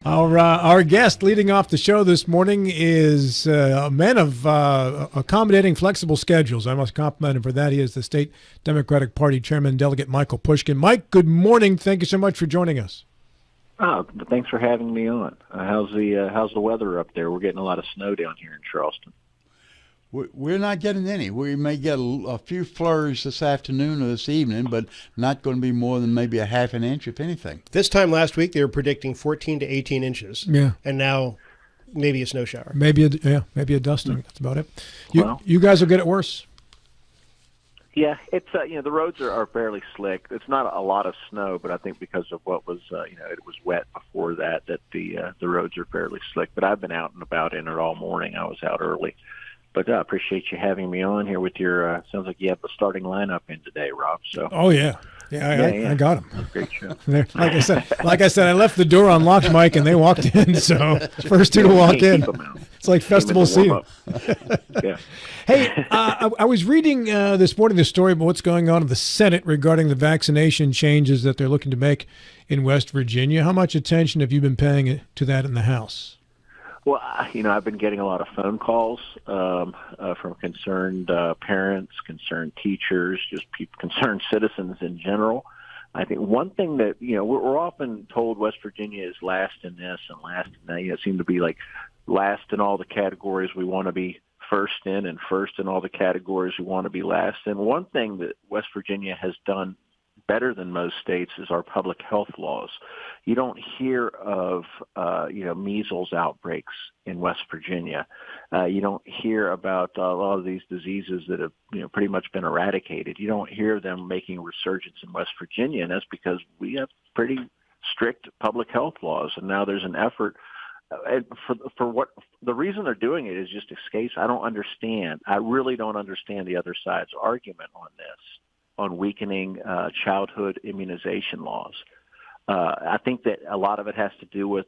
Our guest leading off the show this morning is a man of accommodating flexible schedules. I must compliment him for that. He is the State Democratic Party Chairman, Delegate Michael Pushkin. Mike, good morning. Thank you so much for joining us. Oh, thanks for having me on. How's the weather up there? We're getting a lot of snow down here in Charleston. We're not getting any. We may get a few flurries this afternoon or this evening, but not going to be more than maybe a half an inch, if anything. This time last week, they were predicting 14 to 18 inches. Yeah. And now maybe a snow shower. Maybe a dusting. That's about it. You guys will get it worse. Yeah, it's the roads are fairly slick. It's not a lot of snow, but I think because of what was it was wet before that the roads are fairly slick. But I've been out and about in it all morning. I was out early. But I appreciate you having me on here with your. Sounds like you have the starting lineup in today, Rob. So. Oh yeah, I got them. Great show. Like I said, I left the door unlocked, Mike, and they walked in. So first two to walk in. It's like festival seating. Yeah. Hey, I was reading this morning the story about what's going on in the Senate regarding the vaccination changes that they're looking to make in West Virginia. How much attention have you been paying to that in the House? Well, I've been getting a lot of phone calls from concerned parents, concerned teachers, just concerned citizens in general. I think one thing that, we're often told West Virginia is last in this and last in that. It seemed to be like last in all the categories we want to be first in and first in all the categories we want to be last in. One thing that West Virginia has done better than most states is our public health laws. You don't hear of, measles outbreaks in West Virginia. You don't hear about a lot of these diseases that have, pretty much been eradicated. You don't hear them making a resurgence in West Virginia, and that's because we have pretty strict public health laws. And now there's an effort for what the reason they're doing it is just escapes. I don't understand. I really don't understand the other side's argument on this, on weakening childhood immunization laws. I think that a lot of it has to do with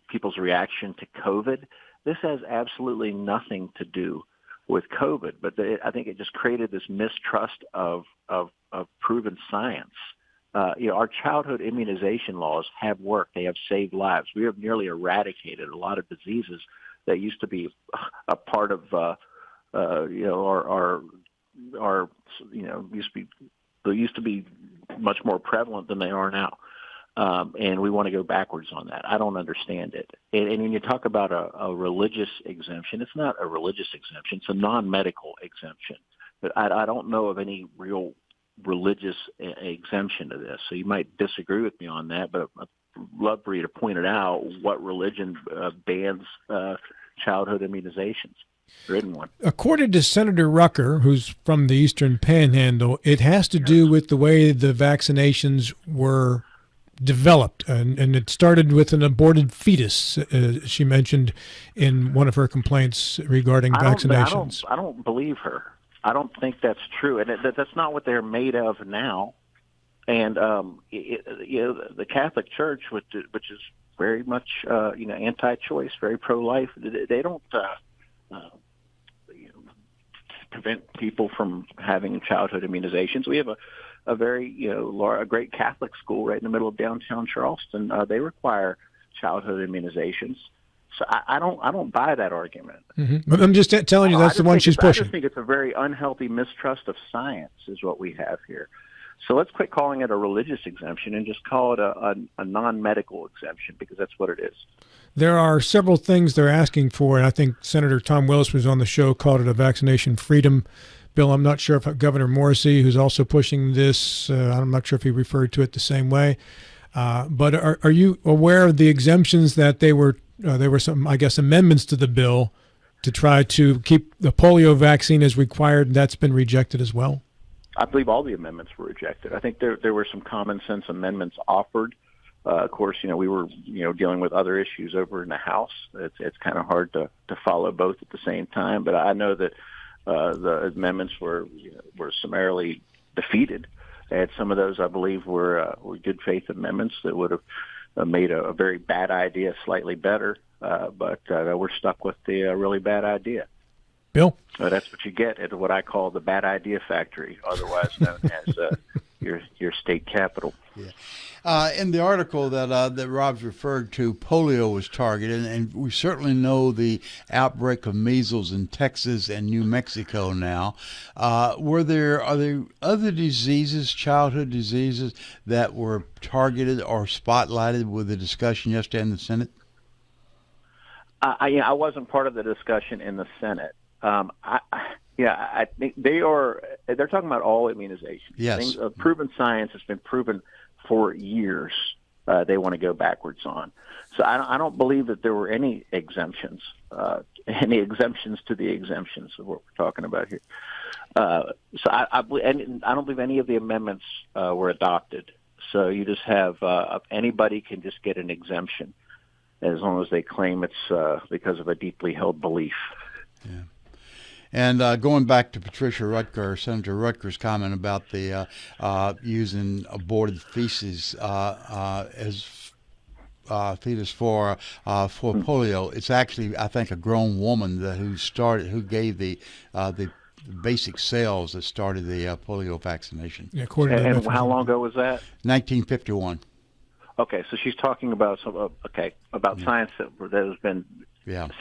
people's reaction to COVID. This has absolutely nothing to do with COVID, but I think it just created this mistrust of proven science. Our childhood immunization laws have worked. They have saved lives. We have nearly eradicated a lot of diseases that used to be a part of used to be much more prevalent than they are now. And we want to go backwards on that. I don't understand it. And when you talk about a religious exemption, it's not a religious exemption. It's a non-medical exemption. But I don't know of any real religious exemption to this. So you might disagree with me on that, but I'd love for you to point it out. What religion bans childhood immunizations? There isn't one. According to Senator Rucker, who's from the Eastern Panhandle, it has to do with the way the vaccinations were developed, and it started with an aborted fetus, she mentioned in one of her complaints regarding vaccinations. I don't believe her. I don't think that's true, and that's not what they're made of now. And the Catholic Church, which is very much anti-choice, very pro-life, they don't prevent people from having childhood immunizations. We have a very a great Catholic school right in the middle of downtown Charleston. They require childhood immunizations. So I don't buy that argument. Mm-hmm. But I'm just telling you that's the one she's pushing. I just think it's a very unhealthy mistrust of science is what we have here. So let's quit calling it a religious exemption and just call it a non-medical exemption, because that's what it is. There are several things they're asking for, and I think Senator Tom Willis was on the show, called it a vaccination freedom bill. I'm not sure if Governor Morrissey, who's also pushing this, I'm not sure if he referred to it the same way. But are you aware of the exemptions that there were some, I guess, amendments to the bill to try to keep the polio vaccine as required, and that's been rejected as well? I believe all the amendments were rejected. I think there were some common sense amendments offered. Of course, we were dealing with other issues over in the House. It's kind of hard to follow both at the same time. But I know that the amendments were summarily defeated, and some of those I believe were good faith amendments that would have made a very bad idea slightly better. But we're stuck with the really bad idea. Bill? That's what you get at what I call the bad idea factory, otherwise known as your state capital. In the article that Rob's referred to, polio was targeted, and we certainly know the outbreak of measles in Texas and New Mexico now. Are there other diseases, childhood diseases, that were targeted or spotlighted with the discussion yesterday in the Senate? I wasn't part of the discussion in the Senate. I think they're talking about all immunizations. Yes. Proven science has been proven for years. They want to go backwards on. So I don't believe that there were any exemptions to the exemptions of what we're talking about here. So I don't believe any of the amendments were adopted. So you just have anybody can just get an exemption as long as they claim it's because of a deeply held belief. Yeah. And going back to Senator Rutgers' comment about the using aborted feces as fetus for polio, it's actually, I think, a grown woman who gave the basic cells that started the polio vaccination. Yeah, and how long ago was that? 1951. Okay, so she's talking about science that has been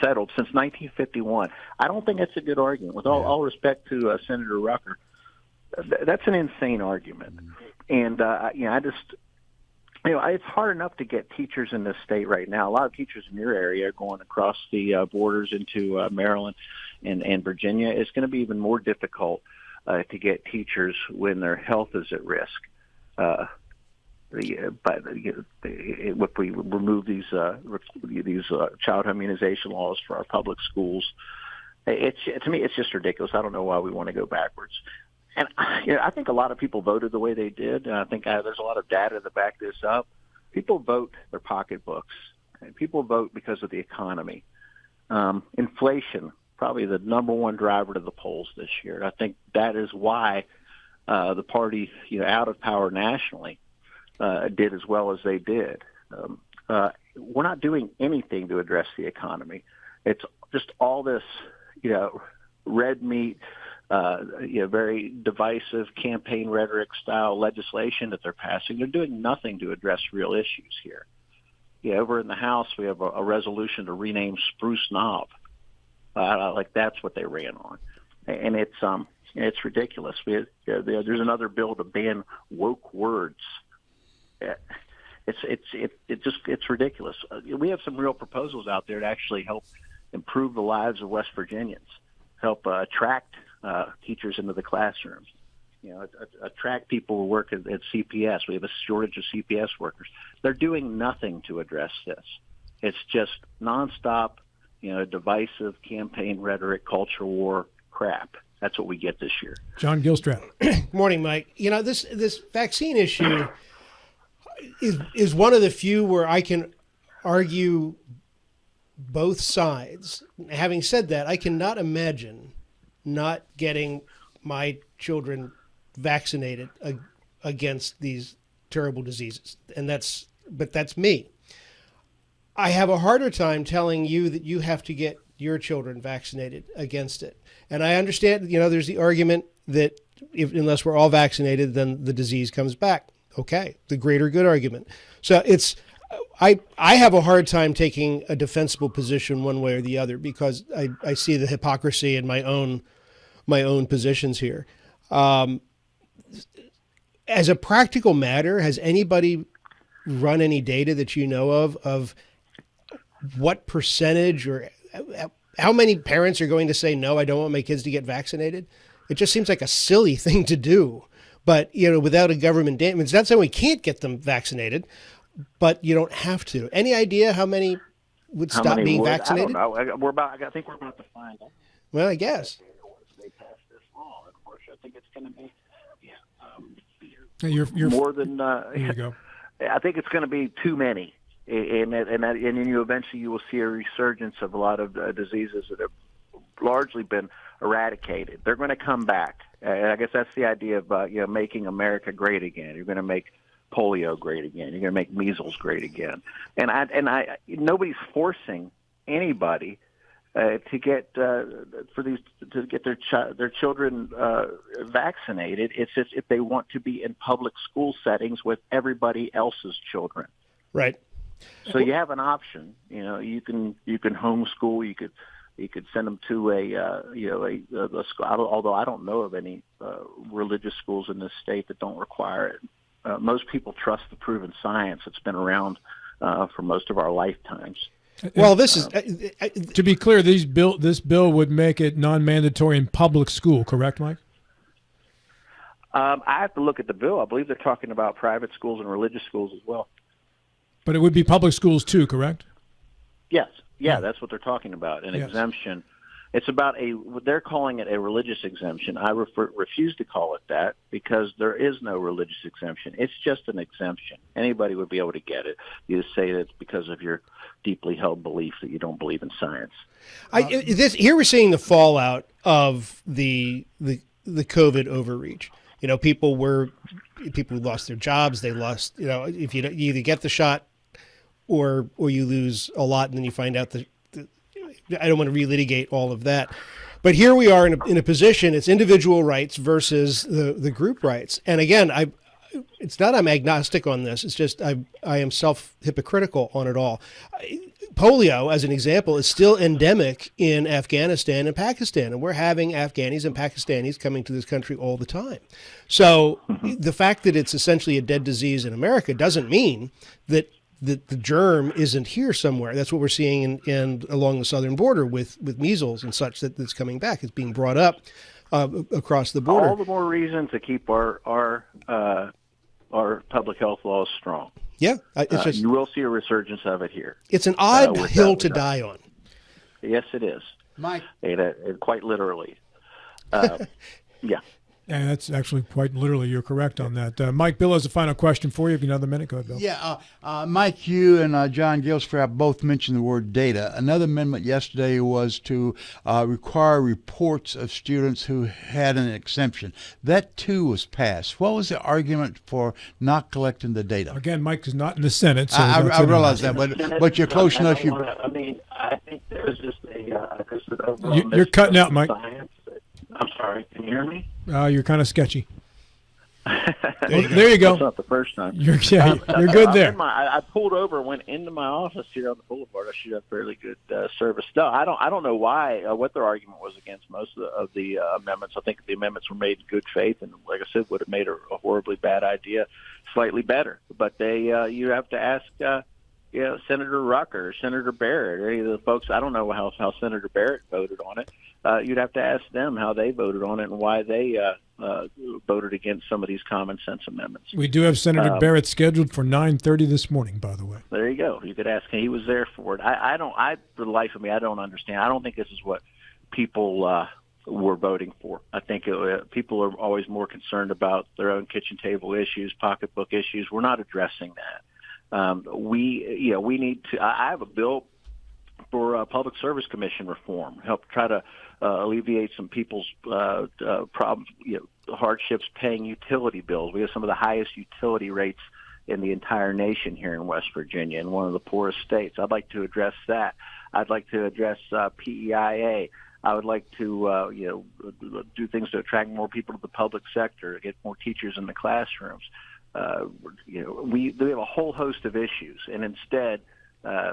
settled since 1951. I don't think that's a good argument. With all respect to Senator Rucker, that's an insane argument. And it's hard enough to get teachers in this state right now. A lot of teachers in your area are going across the borders into Maryland and Virginia. It's going to be even more difficult to get teachers when their health is at risk. If we remove these child immunization laws for our public schools, to me it's just ridiculous. I don't know why we want to go backwards. And I think a lot of people voted the way they did. And I think there's a lot of data to back this up. People vote their pocketbooks. And people vote because of the economy. Inflation, probably the number one driver to the polls this year. And I think that is why the party, out of power nationally, did as well as they did. We're not doing anything to address the economy. It's just all this, red meat, very divisive campaign rhetoric style legislation that they're passing. They're doing nothing to address real issues here. Over in the House, we have a resolution to rename Spruce Knob. That's what they ran on, and it's ridiculous. There's another bill to ban woke words. It's ridiculous. We have some real proposals out there to actually help improve the lives of West Virginians, help attract teachers into the classrooms, attract people who work at CPS. We have a shortage of CPS workers. They're doing nothing to address this. It's just nonstop, divisive campaign rhetoric, culture war crap. That's what we get this year. John Gilstrap. Morning, Mike. This vaccine issue is one of the few where I can argue both sides. Having said that, I cannot imagine not getting my children vaccinated against these terrible diseases. But that's me. I have a harder time telling you that you have to get your children vaccinated against it. And I understand, there's the argument that unless we're all vaccinated, then the disease comes back. Okay, the greater good argument. So I have a hard time taking a defensible position one way or the other because I see the hypocrisy in my own positions here. As a practical matter, has anybody run any data that you know of what percentage or how many parents are going to say, no, I don't want my kids to get vaccinated? It just seems like a silly thing to do. But, without a government damage, it's not saying we can't get them vaccinated, but you don't have to. Any idea how many would stop being vaccinated? I don't know. I think we're about to find out. Well, I guess. They passed this law. Of course, I think it's going to be You're more than. There you go. I think it's going to be too many, and then eventually you will see a resurgence of a lot of diseases that have largely been eradicated. They're going to come back. I guess that's the idea of making America great again. You're going to make polio great again. You're going to make measles great again. And I nobody's forcing anybody to get their children vaccinated. It's just if they want to be in public school settings with everybody else's children. Right. So you have an option. You can homeschool. You could send them to a school. Although I don't know of any religious schools in this state that don't require it. Most people trust the proven science that's been around for most of our lifetimes. Well, this is to be clear. This bill would make it non-mandatory in public school, correct, Mike? I have to look at the bill. I believe they're talking about private schools and religious schools as well. But it would be public schools too, correct? Yes. Yeah, that's what they're talking about, an exemption. It's about they're calling it a religious exemption. I refuse to call it that because there is no religious exemption. It's just an exemption. Anybody would be able to get it. You just say that it's because of your deeply held belief that you don't believe in science. Here we're seeing the fallout of the COVID overreach. People lost their jobs. They lost, if you either get the shot or you lose a lot, and then you find out that I don't want to relitigate all of that. But here we are in a position, it's individual rights versus the group rights. And again, it's not I'm agnostic on this. It's just I am self-hypocritical on it all. Polio, as an example, is still endemic in Afghanistan and Pakistan, and we're having Afghanis and Pakistanis coming to this country all the time. So the fact that it's essentially a dead disease in America doesn't mean that the germ isn't here somewhere. That's what we're seeing in along the southern border with measles and such that's coming back. It's being brought up across the border. All the more reason to keep our public health laws strong. Yeah, it's just you will see a resurgence of it here. It's an odd hill to die on. Yes, it is, Mike. Quite literally. Yeah. Yeah, that's actually quite literally. You're correct on that. Mike, Bill has a final question for you. If you have another minute, go ahead, Bill. Yeah, Mike, you and John Gilstrap both mentioned the word data. Another amendment yesterday was to require reports of students who had an exemption. That, too, was passed. What was the argument for not collecting the data? Again, Mike is not in the Senate. So I realize that, but you're close enough. I think there's just a... You're cutting out, Mike. I'm sorry. Can you hear me? You're kind of sketchy. There you go. That's not the first time. You're good there. I pulled over, went into my office here on the boulevard. I should have fairly good service. No, I don't know why. What their argument was against most of the amendments. I think the amendments were made in good faith, and like I said, would have made a horribly bad idea slightly better. But you have to ask. Senator Rucker or Senator Barrett or any of the folks. I don't know how Senator Barrett voted on it. You'd have to ask them how they voted on it and why they voted against some of these common sense amendments. We do have Senator Barrett scheduled for 9:30 this morning, by the way. There you go. You could ask him. He was there for it. For the life of me, I don't understand. I don't think this is what people were voting for. I think people are always more concerned about their own kitchen table issues, pocketbook issues. We're not addressing that. We need to. I have a bill for Public Service Commission reform, help try to alleviate some people's problems, hardships paying utility bills. We have some of the highest utility rates in the entire nation here in West Virginia, and one of the poorest states. I'd like to address that. I'd like to address PEIA. I would like to do things to attract more people to the public sector, get more teachers in the classrooms. We have a whole host of issues, and instead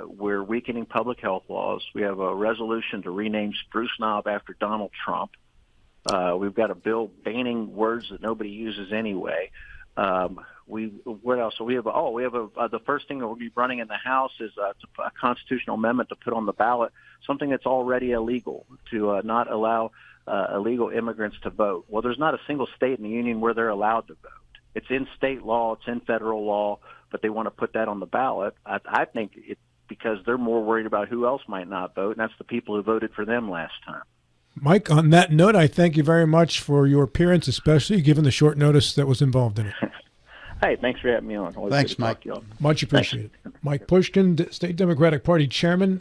we're weakening public health laws. We have a resolution to rename Spruce Knob after Donald Trump. We've got a bill banning words that nobody uses anyway. What else? So we have the first thing that we'll be running in the House is a constitutional amendment to put on the ballot something that's already illegal, to not allow illegal immigrants to vote. Well, there's not a single state in the union where they're allowed to vote. It's in state law, it's in federal law, but they want to put that on the ballot. I think it's because they're more worried about who else might not vote, and that's the people who voted for them last time. Mike, on that note, I thank you very much for your appearance, especially given the short notice that was involved in it. Hey, thanks for having me on. Thanks, Mike. Much appreciated. Mike Pushkin, State Democratic Party Chairman.